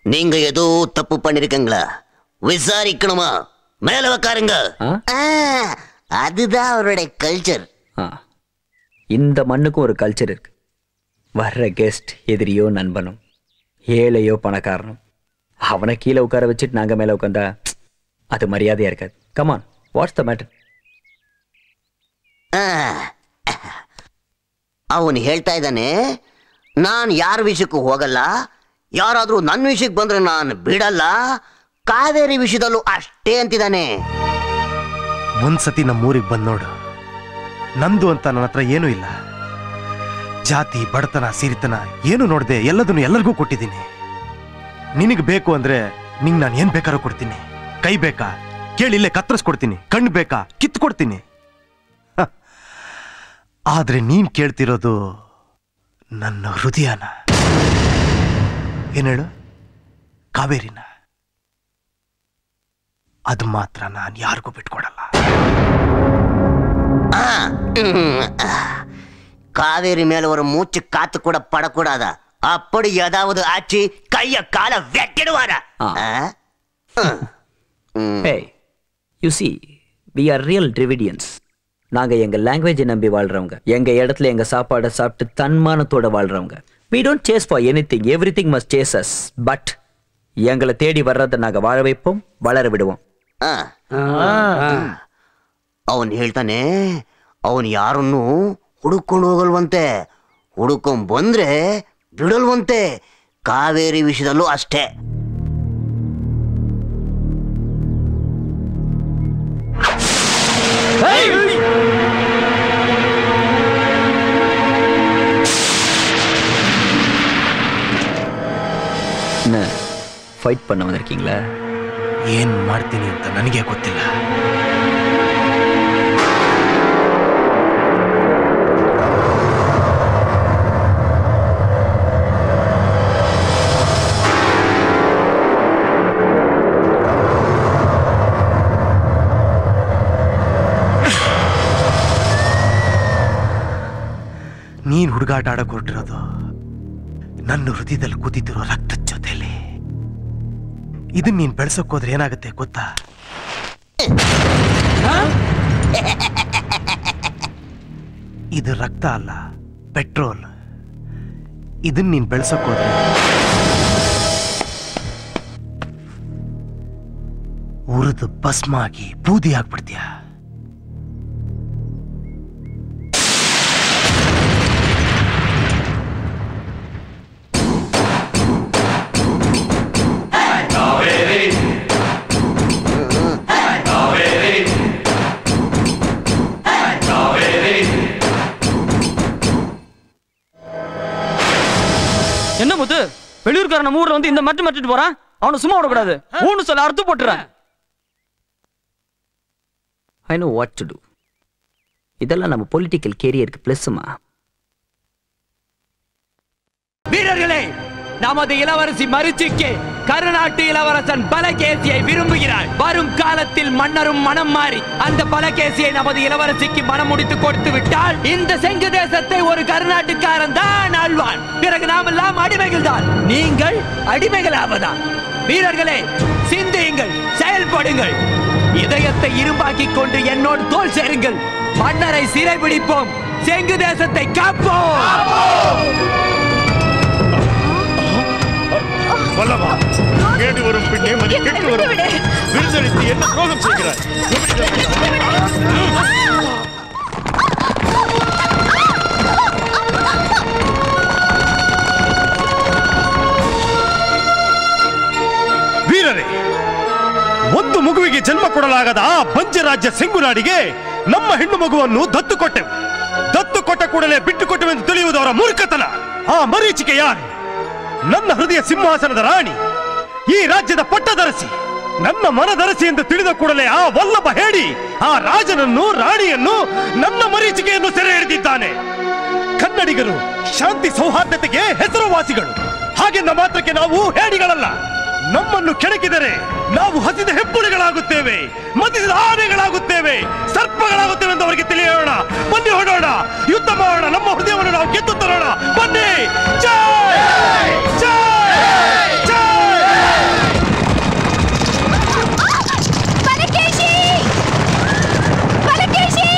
நீங்க ஏதோ தப்பு பண்ணிருக்கீங்களா? விசாரிக்கணுமா? மேல உக்காருங்க. அதுதான் அவருடைய கல்ச்சர். இந்த மண்ணுக்கும் ஒரு கல்ச்சர் இருக்கு. வர்ற கெஸ்ட் எதிரியோ நண்பனும், ஏழையோ பணக்காரனும், அவனை கீழே உட்கார வச்சுட்டு நாங்க மேல உட்காந்தா அது மரியாதையா இருக்காது. Come on, what's the matter? ಅವನು ಹೇಳ್ತಾ ಇದ್ದಾನೆ, ನಾನು ಯಾರ ವಿಷಯಕ್ಕೂ ಹೋಗಲ್ಲ, ಯಾರಾದ್ರೂ ನನ್ನ ವಿಷಯಕ್ಕೆ ಬಂದ್ರೆ ನಾನು ಬಿಡಲ್ಲ, ಕಾವೇರಿ ವಿಷಯದಲ್ಲೂ ಅಷ್ಟೇ ಅಂತಿದ್ದಾನೆ. ಒಂದ್ಸತಿ ನಮ್ಮೂರಿಗೆ ಬಂದು ನೋಡು. ನಂದು ಅಂತ ನನ್ನ ಹತ್ರ ಏನೂ ಇಲ್ಲ. ಜಾತಿ ಬಡತನ ಸಿರಿತನ ಏನು ನೋಡದೆ ಎಲ್ಲದನ್ನು ಎಲ್ಲರಿಗೂ ಕೊಟ್ಟಿದ್ದೀನಿ. ನಿನಗೆ ಬೇಕು ಅಂದ್ರೆ ನಿಂಗೆ ನಾನು ಏನ್ ಬೇಕಾದ್ರೂ ಕೊಡ್ತೀನಿ. ಕೈ ಬೇಕಾ ಕೇಳಿ ಇಲ್ಲೇ ಕತ್ತರಿಸ್ಕೊಡ್ತೀನಿ. ಕಣ್ಣು ಬೇಕಾ ಕಿತ್ಕೊಡ್ತೀನಿ. ಆದ್ರೆ ನೀನ್ ಕೇಳ್ತಿರೋದು ನನ್ನ ಹೃದಯನ. ಏನ್ ಹೇಳು? ಕಾವೇರಿನ. ಅದು ಮಾತ್ರ ನಾನು ಯಾರಿಗೂ ಬಿಟ್ಕೊಡಲ್ಲ. காவேரி மேல ஒரு மூச்சு காத்து கூட படக்கூடாதா? அப்படி ஏதாவது ஆச்சு கைய கால வெட்டிடுவாரா? Hey, you see, we are real Dravidians. நாங்க எங்க லாங்குவேஜை நம்பி வாழ்றவங்க. எங்க இடத்துல எங்க சாப்பாடை சாப்பிட்டு தன்மானத்தோட வாழ்றவங்க. We don't chase for anything. Everything must chase us. But எங்களை தேடி வர்றதை நாங்க வாழ வைப்போம், வளர விடுவோம். ಅವನು ಹೇಳ್ತಾನೆ ಅವನು ಯಾರನ್ನು ಹುಡುಕೊಂಡು ಹೋಗಲ್ವಂತೆ, ಹುಡುಕೊಂಡ್ ಬಂದ್ರೆ ಬಿಡಲ್ವಂತೆ. ಕಾವೇರಿ ವಿಷಯದಲ್ಲೂ ಅಷ್ಟೇ. ಫೈಟ್ பண்ண வந்திருக்கீங்களா? ಏನ್ ಮಾಡ್ತೀನಿ ಅಂತ ನನಗೆ ಗೊತ್ತಿಲ್ಲ. ನೀನ್ ಹುಡುಗಾಟ ಆಡಕ್ ಹೊರಟಿರೋದು ನನ್ನ ಹೃದಯದಲ್ಲಿ ಕೂತಿರೋ ರಕ್ತದ ಜೊತೆಲಿ. ಇದನ್ನ ನೀನ್ ಬೆಳೆಸೋಕೋದ್ರೆ ಏನಾಗುತ್ತೆ ಗೊತ್ತಾ? ಇದು ರಕ್ತ ಅಲ್ಲ, ಪೆಟ್ರೋಲ್. ಇದನ್ನ ನೀನ್ ಬೆಳೆಸೋಕೋದ್ರೆ ಉರಿದು ಭಸ್ಮ ಆಗಿ ಬೂದಿ ಆಗ್ಬಿಡ್ತೀಯ. என்ன முத்து, வெளியூர்காரன் நம்ம ஊர்ல வந்து இந்த மட்டு மட்டிட்டு போறான். அவனை சும்மா விடக்கூடாது. ஊன்னு சொல்ல அறுத்து போட்டுறேன். I know what to do. இதெல்லாம் நம்ம பொலிட்டிக்கல் கேரியருக்கு பிளஸ்மா. வீரர்களே, நமது இளவரசி மருச்சிக்கு கருநாட்டு இளவரசன் பலகேசியை விரும்புகிறாள். வரும் காலத்தில் மன்னரும் மனம் மாறி அந்த பலகேசியை நமது இளவரசிக்கு மனம் முடித்து கொடுத்து விட்டால் இந்த செங்கு தேசத்தை ஒரு கருநாட்டுக்காரன் தான் ஆழ்வான். பிறகு நாமெல்லாம் அடிமைகள் தான். நீங்கள் அடிமைகள் ஆவதா? வீரர்களே, சிந்தியுங்கள், செயல்படுங்கள். இதயத்தை இரும்பாக்கிக் கொண்டு என்னோடு தோள் சேருங்கள். மன்னரை சிறைபிடிப்போம், செங்கு தேசத்தை காப்போம். வல்லவா, கேடு வரும் பின்னே மதி கெட்டு வரும். விருந்தளித்து என்ன துரோகம் செய்கிறார்? ವೀರರೇ, ಒಂದು ಮಗುವಿಗೆ ಜನ್ಮ ಕೊಡಲಾಗದ ಆ ಪಂಚರಾಜ್ಯ ಸಿಂಗುನಾಡಿಗೆ ನಮ್ಮ ಹೆಣ್ಣು ಮಗುವನ್ನು ದತ್ತು ಕೊಟ್ಟೆವು. ದತ್ತು ಕೊಟ್ಟ ಕೂಡಲೇ ಬಿಟ್ಟು ಕೊಟ್ಟೆವೆಂದು ತಿಳಿಯುವುದು ಅವರ ಮೂರ್ಖತನ. ಆ ಮರೀಚಿಕೆ ಯಾರು? ನನ್ನ ಹೃದಯ ಸಿಂಹಾಸನದ ರಾಣಿ, ಈ ರಾಜ್ಯದ ಪಟ್ಟದರಸಿ, ನನ್ನ ಮನದರಸಿ ಎಂದು ತಿಳಿದ ಕೂಡಲೇ ಆ ವಲ್ಲಭ ಹೇಳಿ ಆ ರಾಜನನ್ನು ರಾಣಿಯನ್ನು ನನ್ನ ಮರೀಚಿಕೆಯನ್ನು ಸೆರೆ ಹಿಡಿದಿದ್ದಾನೆ. ಕನ್ನಡಿಗರು ಶಾಂತಿ ಸೌಹಾರ್ದತೆಗೆ ಹೆಸರುವಾಸಿಗಳು. ಹಾಗೆಂದ ಮಾತ್ರಕ್ಕೆ ನಾವು ಹೇಡಿಗಳಲ್ಲ. ನಮ್ಮನ್ನು ಕೆಣಕಿದರೆ ನಾವು ಹಸಿದ ಹೆಬ್ಬುಳಿಗಳಾಗುತ್ತೇವೆ, ಮದಿಸಿದ ಆನೆಗಳಾಗುತ್ತೇವೆ, ಸರ್ಪಗಳಾಗುತ್ತೇವೆ ಎಂದು ಅವರಿಗೆ ತಿಳಿಯೋಣ. ಬನ್ನಿ ಹೊಡೋಣ, ಯುದ್ಧ ಮಾಡೋಣ, ನಮ್ಮ ಹೃದಯವನ್ನು ನಾವು ಗೆದ್ದು ತರೋಣ. ಬನ್ನಿ. ಜೈ ಜೈ ಜೈ. ಬಲಕೇಶಿ, ಬಲಕೇಶಿ.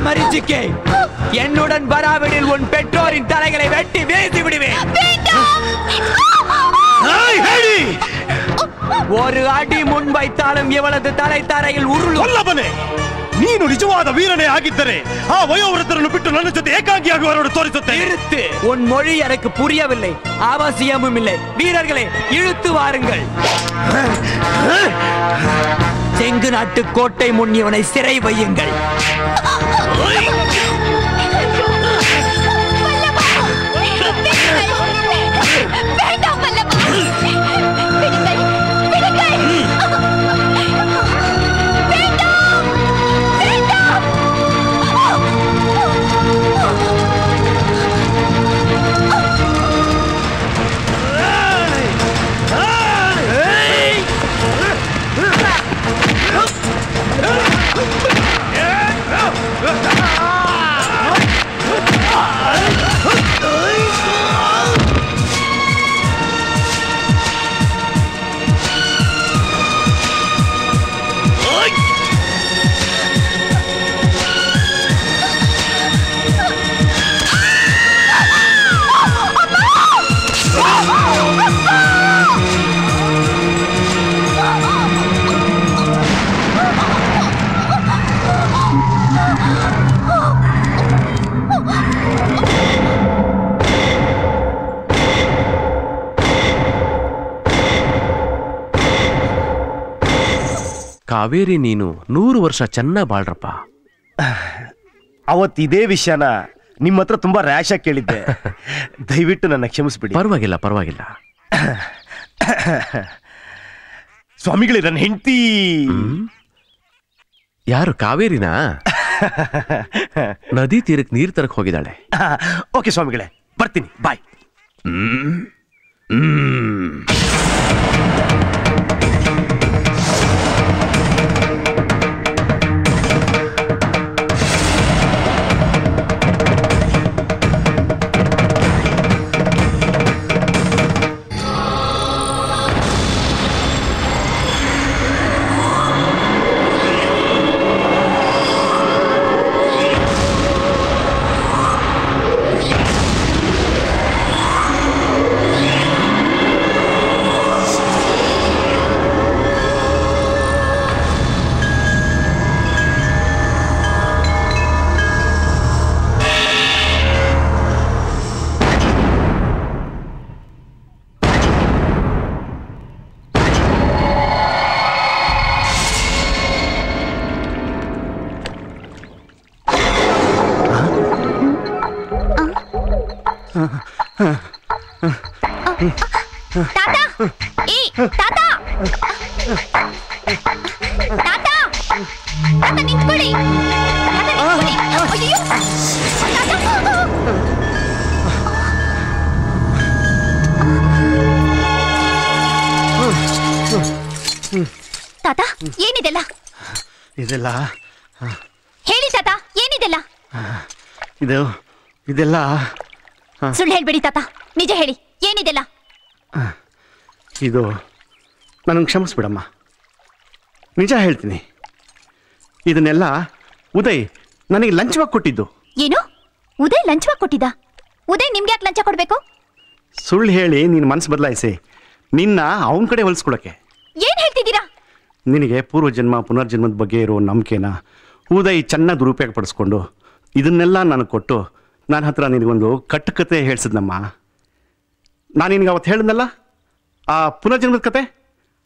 மரிச்சிக்கே, என்னுடன் வராவிடில் உன் பெற்றோரின் தலைகளை வெட்டி வீசி விடுவேன். ஒரு அடி முன் வைத்தாலும் இவளது தலை தரையில் ಉರುಳು. ನೀನು ನಿಜವಾದ ವೀರನೇ ಆಗಿದ್ದರೆ ಆ ವಯೋವೃದ್ಧರನ್ನು ಬಿಟ್ಟು ನನ್ನ ಜೊತೆ ಏಕಾಂಗಿಯಾಗಿ ಹೊರಡು ತೋರಿಸುತ್ತೇನೆ. நிறுத்து, உன் மொழி எனக்கு புரியவில்லை, அவசியமும் இல்லை. வீரர்களே, இழுத்து வாருங்கள். செங்கு நாட்டு கோட்டை முன் இவனை சிறை வையுங்கள். ಕಾವೇರಿ, ನೀನು 100 ವರ್ಷ ಚೆನ್ನಾಗಿ ಬಾಳ್ರಪ್ಪ. ಅವತ್ತು ಇದೇ ವಿಷಯನ ನಿಮ್ಮ ಹತ್ರ ತುಂಬಾ ರ್ಯಾಶ್ ಆಗಿ ಕೇಳಿದ್ದೆ. ದಯವಿಟ್ಟು ನನ್ನ ಕ್ಷಮಿಸ್ಬಿಡಿ. ಪರವಾಗಿಲ್ಲ, ಪರವಾಗಿಲ್ಲ. ಸ್ವಾಮಿಗಳೇ, ನನ್ನ ಹೆಂಡತಿ ಯಾರು? ಕಾವೇರಿನಾ? ನದಿ ತೀರಕ್ಕೆ ನೀರು ತರಕ್ ಹೋಗಿದ್ದಾಳೆ. ಓಕೆ ಸ್ವಾಮಿಗಳೇ, ಬರ್ತೀನಿ, ಬಾಯ್. ತಾತ, ಈ ತಾತ, ತಾತ, ತಾತ ನಿಂತ್ಕೊಳ್ಳಿ, ತಾತ ನಿಂತ್ಕೊಳ್ಳಿ. ಅಯ್ಯೋ, ತಾತ, ಏನಿದೆಲ್ಲ? ಇದೆಲ್ಲ ಹೇಳಿ ತಾತ, ಏನಿದೆಲ್ಲ? ಇದೆಲ್ಲ ಸುಳ್ಳು ಹೇಳ್ಬೇಡಿ ತಾತ, ನಿಜ ಹೇಳಿ, ಏನಿದೆಲ್ಲ? ಇದು ನನಗೆ ಕ್ಷಮಿಸ್ಬಿಡಮ್ಮ, ನಿಜ ಹೇಳ್ತೀನಿ. ಇದನ್ನೆಲ್ಲ ಉದಯ್ ನನಗೆ ಲಂಚವಾಗಿ ಕೊಟ್ಟಿದ್ದು. ಏನು? ಉದಯ್ ಲಂಚವಾಗಿ ಕೊಟ್ಟಿದ್ದ? ಉದಯ್ ನಿಮ್ಗೆ ಯಾಕೆ ಲಂಚ ಕೊಡ್ಬೇಕು? ಸುಳ್ಳು ಹೇಳಿ ನಿನ್ನ ಮನಸ್ಸು ಬದಲಾಯಿಸಿ ನಿನ್ನ ಅವನ ಕಡೆ ಹೊಲಿಸ್ಕೊಳಕ್ಕೆ. ಏನ್ ಹೇಳ್ತಿದ್ದೀರಾ? ನಿನಗೆ ಪೂರ್ವಜನ್ಮ ಪುನರ್ಜನ್ಮದ ಬಗ್ಗೆ ಇರೋ ನಂಬಿಕೆನ ಉದಯ್ ಚೆನ್ನಾಗಿ ದುರುಪಯೋಗ ಪಡಿಸ್ಕೊಂಡು ಇದನ್ನೆಲ್ಲ ನನಗೆ ಕೊಟ್ಟು ನನ್ನ ಹತ್ರ ನಿನಗೊಂದು ಕಟ್ಟುಕತೆ ಹೇಳ್ಸಿದ್ನಮ್ಮ. ನಾನು ನಿನಗೆ ಅವತ್ತು ಹೇಳಿದ್ನಲ್ಲ ಆ ಪುನರ್ಜನ್ಮದ ಕತೆ,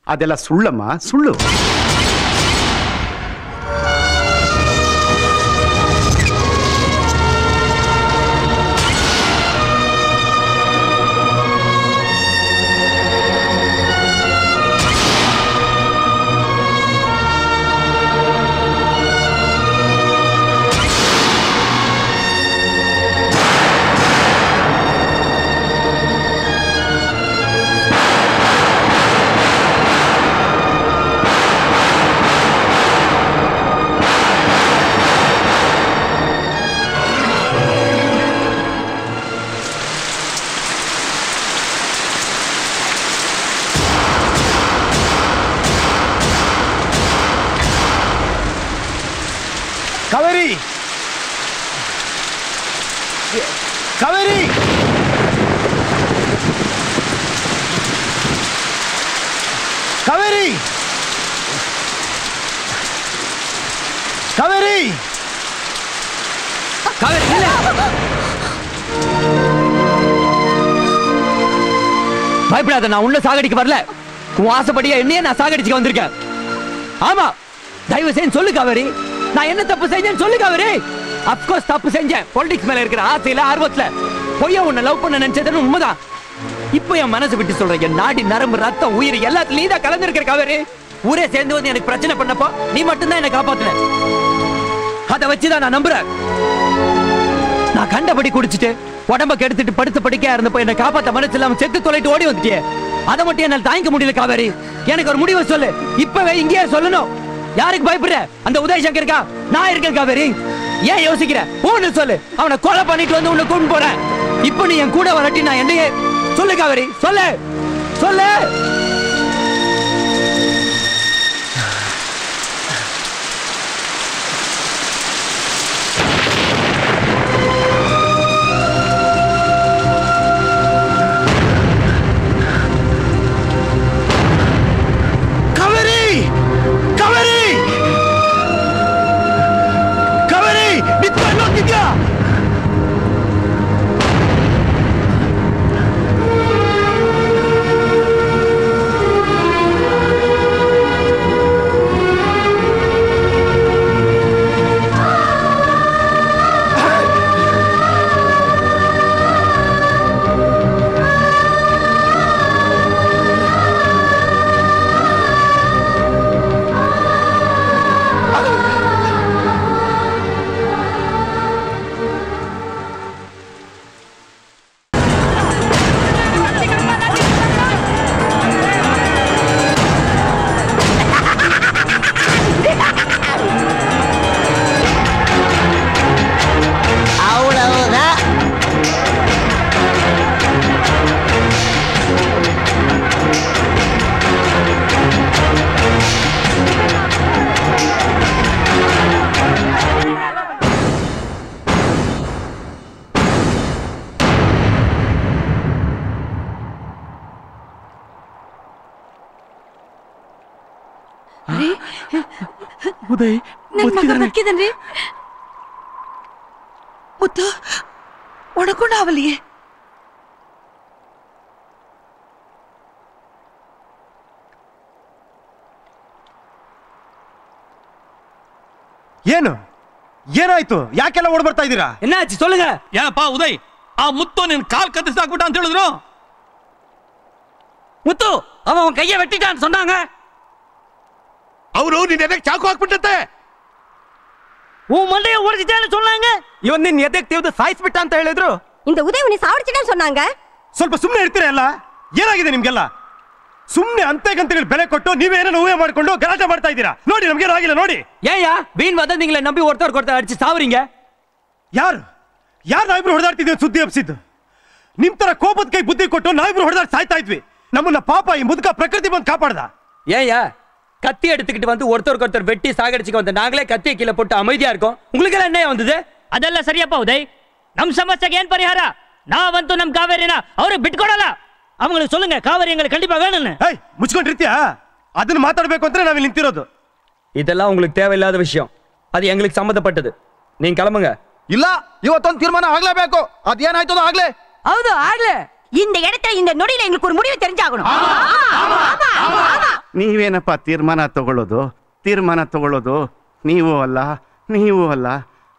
ಅದೆಲ್ಲ ಸುಳ್ಳಮ್ಮ, ಸುಳ್ಳು. ಕಾವೇರಿ ಕಾವೇರಿ ಕಾವೇರಿ பயப்படாத, நான் உன்ன சாகடிக்க வரல. உன் ஆசைப்படியா என்னையே நான் சாகடிச்சுக்க வந்திருக்கேன். ஆமா, தயவு செஞ்சு சொல்லு காவேரி, நான் என்ன தப்பு செஞ்சேன்னு சொல்லு காவேரி. அப்கோர்ஸ் தப்பு செஞ்சேன். பொலிட்டிக்ஸ் மேல இருக்கிற ஆசையில ஆர்வத்துல பொய்யா உன்னை லவ் பண்ண நினைச்சதுன்னு உண்மைதான். இப்போ என் மனசு விட்டு சொல்றேன், என் நாடி நரம்பு ரத்தம் உயிர் எல்லாத்துலயும் தான் கலந்துருக்கிற காவேரி. ஊரே சேர்ந்து வந்து எனக்கு பிரச்சனை பண்ணப்போ நீ மட்டும்தான் என்னை காப்பாத்துன. அதை வச்சுதான் நான் நம்புறேன். நான் கண்டபடி குடிச்சிட்டு உடம்ப கெடுத்துட்டு படுத்த படுக்கையா இருந்தப்போ என்னை காப்பாத்த மனசு இல்லாம செத்து தொலைட்டு ஓடி வந்துட்டியே. அதை மட்டும் என்னால் தாங்கிக்க முடியல காவேரி. எனக்கு ஒரு முடிவை சொல்லு, இப்பவே இங்கேயே சொல்லணும். யாருக்கு பயப்படுற? அந்த உதய் சங்கருக்கா? நான் இருக்கேன் காவேரி. ஏன் யோசிக்கிற? ஒண்ணு சொல்லு. அவனை கொலை பண்ணிட்டு வந்து உன்னை கூண்டு போறேன். இப்போ நீ என் கூட வரட்டி நான் என்னையே சொல்லு காவேரி, சொல்லு சொல்லு. ಉದಯ್ ಬದುಕಿದ್ದಾನೆ. ಮುತ್ತು ಒಣಕೊಂಡ ಅವಲಿಗೆ ಏನು ಏನಾಯ್ತು? ಯಾಕೆಲ್ಲ ಓಡ್ ಬರ್ತಾ ಇದ್ದೀರಾ? என்னாச்சு சொல்லுங்க. ಏನಪ್ಪ ಉದಯ್, ಆ ಮುತ್ತು ನಿನ್ ಕಾಲ್ ಕತ್ತರಿಸಾಕ್ಬಿಟ್ಟ ಅಂತ ಹೇಳಿದ್ರು. ಮುತ್ತು அவன் கையை வெட்டிட்டான்னு சொன்னாங்க. ಅವರು ನಿನ್ನ ಚಾಕು ಹಾಕ್ಬಿಟ್ಟೆ. உன் மண்டைய உடைச்சிட்டான்னு சொன்னாங்க. ಇವನ್ ನಿನ್ ಎದೆಗೆ ತೆಗೆದು ಸಾಯಿಸ್ಬಿಟ್ಟ ಅಂತ ಹೇಳಿದ್ರು. இந்த உதய் உன்னை சாவடிச்சிட்டான்னு சொன்னாங்க. ಸ್ವಲ್ಪ ಸುಮ್ಮನೆ ಇರ್ತೀರಾ ಎಲ್ಲ? ಏನಾಗಿದೆ ನಿಮ್ಗೆಲ್ಲ? ಸುಮ್ಮನೆ ಅಂತೆಗಂತೆಗಳು ಬೆಲೆ ಕೊಟ್ಟು ನೀವೇನೋ ಊಹೆ ಮಾಡ್ಕೊಂಡು ಗಲಾಟೆ ಮಾಡ್ತಾ ಇದ್ದೀರಾ. ನೋಡಿ ನಮ್ಗೇನು ಆಗಿಲ್ಲ ನೋಡಿ. ஏயா வீண் வதந்திங்களை நம்பி ஒருத்தர் அடிச்சு சாவறீங்க? ಯಾರು ನಾವಿಬ್ರು ಹೊಡೆದಾಡ್ತಿದ್ವಿ ಸುದ್ದಿ ಹಬ್ಸಿದ್ದು? ನಿಮ್ ತರ ಕೋಪದ ಕೈ ಬುದ್ಧಿ ಕೊಟ್ಟು ನಾವಿಬ್ರು ಹೊಡೆದಾಡ್ ಸಾಯ್ತಾ ಇದ್ವಿ. ನಮ್ಮನ್ನ ಪಾಪ ಈ ಮುದುಕ ಪ್ರಕೃತಿ ಬಂದು ಕಾಪಾಡ್ದ. ஏயா கத்தி எடுத்துக்கிட்டு வந்து ஒருத்தர் வெட்டி சாகடிச்சுக்க வந்து நாங்களே கத்தியை கீழே போட்டு அமைதியா இருக்கோம். உங்களுக்கு எல்லாம் என்ன வந்தது? ಅದೆಲ್ಲ ಸರಿಯಪ್ಪ ಉದಯ್. ನಮ್ ಸಮಸ್ಯೆಗೆ ಏನ್ ಪರಿಹಾರ? ನಾವಂತೂ ನಮ್ ಕಾವೇರಿನ ಅವ್ರಿಗೆ ಬಿಟ್ಕೊಡಲ್ಲ. அவங்களுக்கு சொல்லுங்க, காவேரி எங்களுக்கு கண்டிப்பா வேணும்னு. ಏಯ್ ಮುಚ್ಕೊಂಡಿರ್ತೀಯಾ? ಅದನ್ನ ಮಾತಾಡ್ಬೇಕು ಅಂದ್ರೆ ನಾವಿಲ್ಲಿ ನಿಂತಿರೋದು. இதெல்லாம் உங்களுக்கு தேவையில்லாத விஷயம். அது எங்களுக்கு சம்மந்தப்பட்டது. நீங்க கிளம்புங்க. ಇಲ್ಲ, ಇವತ್ತೊಂದು ತೀರ್ಮಾನ ಆಗ್ಲೇಬೇಕು. ಅದೇನಾಯ್ತದೋ ಆಗ್ಲೇ. ಹೌದು ಆಗ್ಲೇ. இந்த இடத்துல இந்த நொடியில எங்களுக்கு ஒரு முடிவு தெரிஞ்சாகணும். ನೀವೇನಪ್ಪ ತೀರ್ಮಾನ ತಗೊಳ್ಳೋದು ನೀವು ಅಲ್ಲ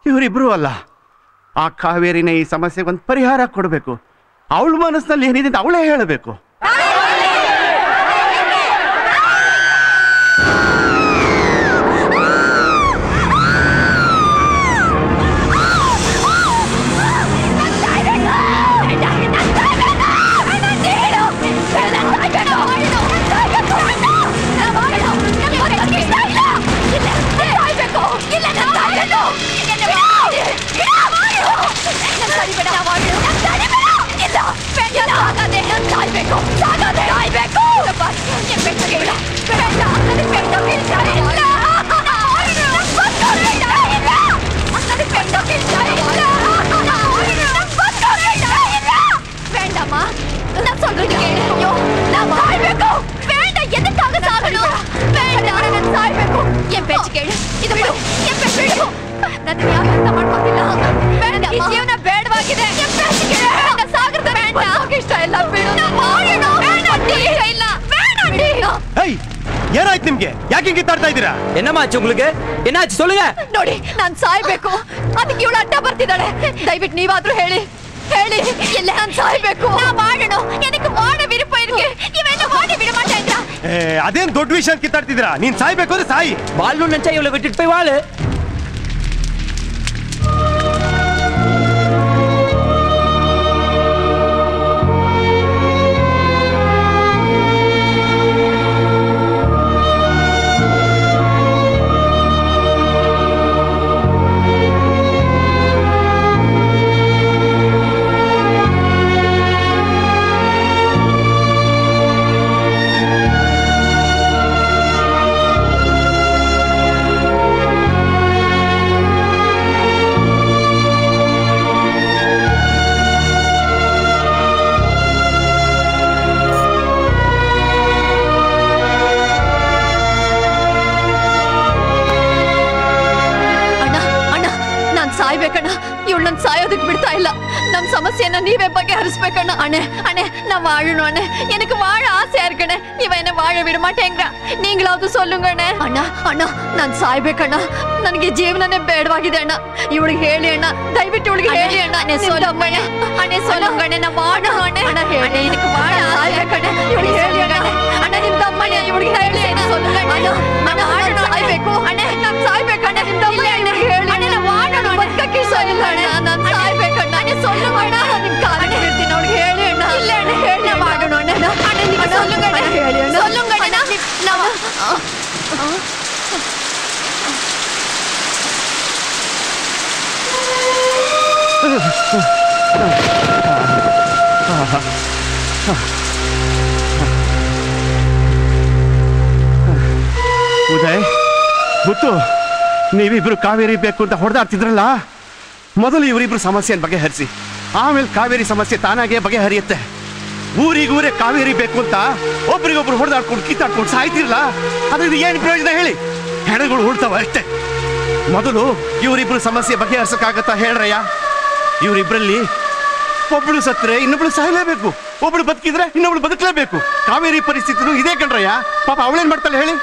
ಇವರಿಬ್ರು ಅಲ್ಲ. ಆ ಕಾವೇರಿನ ಈ ಸಮಸ್ಯೆಗೆ ಒಂದು ಪರಿಹಾರ ಕೊಡಬೇಕು. ಅವಳ ಮನಸ್ಸಿನಲ್ಲಿ ಏನಿದೆ ಅಂತ ಅವಳೇ ಹೇಳಬೇಕು. Go! ಏನಾಯ್ತು ನಿಮ್ಗೆ? ಯಾಕೆ ಹಿಂಗೆ ಕಿತ್ತಾಡ್ತಾ ಇದ್ದೀರಾ? என்னமாச்சு உங்களுக்கு? என்னாச்சு சொல்லுங்க. ನೋಡಿ ನಾನು ಸಾಯ್ಬೇಕು, ಅದಕ್ಕೆ ಇವಳು ಅಡ್ಡ ಬರ್ತಿದ್ದಾಳೆ. ದಯವಿಟ್ಟು ನೀವಾದ್ರೂ ಹೇಳಿ ಹೇಳಿ, ಎಲ್ಲ ನಾನು ಸಾಯ್ಬೇಕು. ನಾ ಮಾಡೋಣ, எனக்கு வாழ விருப்பம் இருக்கு. இவன் வாழ விட மாட்டேன்றா. ಅದೇನ್ ದೊಡ್ಡ ವಿಷಯ ಕಿತ್ತಾಡ್ತಿದ್ದೀರಾ? ನೀನ್ ಸಾಯ್ಬೇಕು ಅಂದ್ರೆ ಸಾಯಿ. வாழணும் நினைச்சா இவளை விட்டுட்டு போய் வாழு. ಇವಳನ್ನ ಸಾಯೋದಕ್ಕೆ ಬಿಡ್ತಾ ಇಲ್ಲ. ನಮ್ ಸಮಸ್ಯೆನ ನೀವೇ ಬಗೆಹರಿಸ್ಬೇಕಣ್ಣ. ಅಣ್ಣೆ ಅಣ್ಣೆ ನಾ வாழணும் அண்ணே, எனக்கு வாழ ஆசையா இருக்கண்ணே. இவன் என்ன வாழ விட மாட்டேங்கிறா. நீங்களாவது சொல்லுங்க அண்ணே. ಅಣ್ಣ ಅಣ್ಣ ನಾನು ಸಾಯ್ಬೇಕಣ್ಣ, ನನಗೆ ಜೀವನನೇ ಬೇಡವಾಗಿದೆ ಅಣ್ಣ. ಇವಳಿಗೆ ಹೇಳಿ ಅಣ್ಣ, ದಯವಿಟ್ಟು ಇವಳಿಗೆ ಹೇಳಿ ಅಣ್ಣ. ಅಣ್ಣೆ ಸೊಲ್ಲಮ್ಮಣ್ಣ, ಅಣ್ಣೆ ಸೊಲ್ಲಂಗಣ್ಣೆ ನಾ ವಾಣ ಅಣ್ಣೆ. ಅಣ್ಣ ಹೇಳಿ எனக்கு வாழ ಸಾಯ್ಬೇಕಣ್ಣ, ಇವಳಿಗೆ ಹೇಳಿ ಅಣ್ಣ. ಅಣ್ಣ ನಿಮ್ಮ ತಮ್ಮಣ್ಣ ಇವಳಿಗೆ ಹೇಳಿ ಅಣ್ಣ, ಸೊಲ್ಲಂಗಣ್ಣ ನಾನು ವಾಣ ಸಾಯ್ಬೇಕು ಅಣ್ಣೆ, ನಾನು ಸಾಯ್ಬೇಕಣ್ಣ. ನಿಮ್ಮ ತಮ್ಮ ಇವಳಿಗೆ ಹೇಳಿ ಅಣ್ಣ, ನಾ ವಾಣ ಬದುಕಕ್ಕೆ ಸಾಯಿಲ್ಲ ಅಣ್ಣ, ನಾನು ಸಾಯ್ಬೇಕಣ್ಣ. ಅಣ್ಣೆ ಸೊಲ್ಲಂಗಣ್ಣ, ನಿಮ್ಮ ಕಾಲಿಗೆ ಬೀಳ್ತೀನಿ, ಅವಳಿಗೆ ಹೇಳಿ ಅಣ್ಣ. ಇಲ್ಲ ಅಣ್ಣ ಹೇಳಿ ನಾ ಮಾಡೋಣ ಅಣ್ಣ. ಅಣ್ಣ ನೀವು ಸೊಲ್ಲಂಗಣ್ಣ ಹೇಳಿ ಅಣ್ಣ, ಸೊಲ್ಲಂಗಣ್ಣ ನಾವು ಉದಯ್, ಗೊತ್ತು ನೀವಿಬ್ರು ಕಾವೇರಿ ಬೇಕು ಅಂತ ಹೊಡೆದಾಡ್ತಿದ್ರಲ್ಲ, ಮೊದಲು ಇವರಿಬ್ರು ಸಮಸ್ಯೆಯನ್ನು ಬಗೆಹರಿಸಿ, ಆಮೇಲೆ ಕಾವೇರಿ ಸಮಸ್ಯೆ ತಾನಾಗೆ ಬಗೆಹರಿಯುತ್ತೆ. ಊರಿಗೂರೇ ಕಾವೇರಿ ಬೇಕು ಅಂತ ಒಬ್ರಿಗೊಬ್ರು ಹೊಡೆದಾಡ್ಕೊಂಡು ಕಿತ್ತಾಡ್ಕೊಂಡು ಸಾಯ್ತಿರಲ್ಲ, ಅದರಿಂದ ಏನು ಪ್ರಯೋಜನ ಹೇಳಿ? ಹೆಣಗಳು ಉಳ್ತಾವ ಅಷ್ಟೇ. ಮೊದಲು ಇವರಿಬ್ರು ಸಮಸ್ಯೆ ಬಗೆಹರಿಸಕ್ಕಾಗತ್ತಾ ಹೇಳ್ರಯ್ಯ? ಇವರಿಬ್ರಲ್ಲಿ ಒಬ್ಳು ಸತ್ರೆ ಇನ್ನೊಬ್ಳು ಸಾಯಲೇಬೇಕು, ಒಬ್ಳು ಬದುಕಿದ್ರೆ ಇನ್ನೊಬ್ಳು ಬದುಕಲೇಬೇಕು. ಕಾವೇರಿ ಪರಿಸ್ಥಿತಿನೂ ಇದೇ ಕಣ್ರಯ್ಯ. ಪಾಪ ಅವಳೇನ್ ಮಾಡ್ತಾಳೆ ಹೇಳಿ?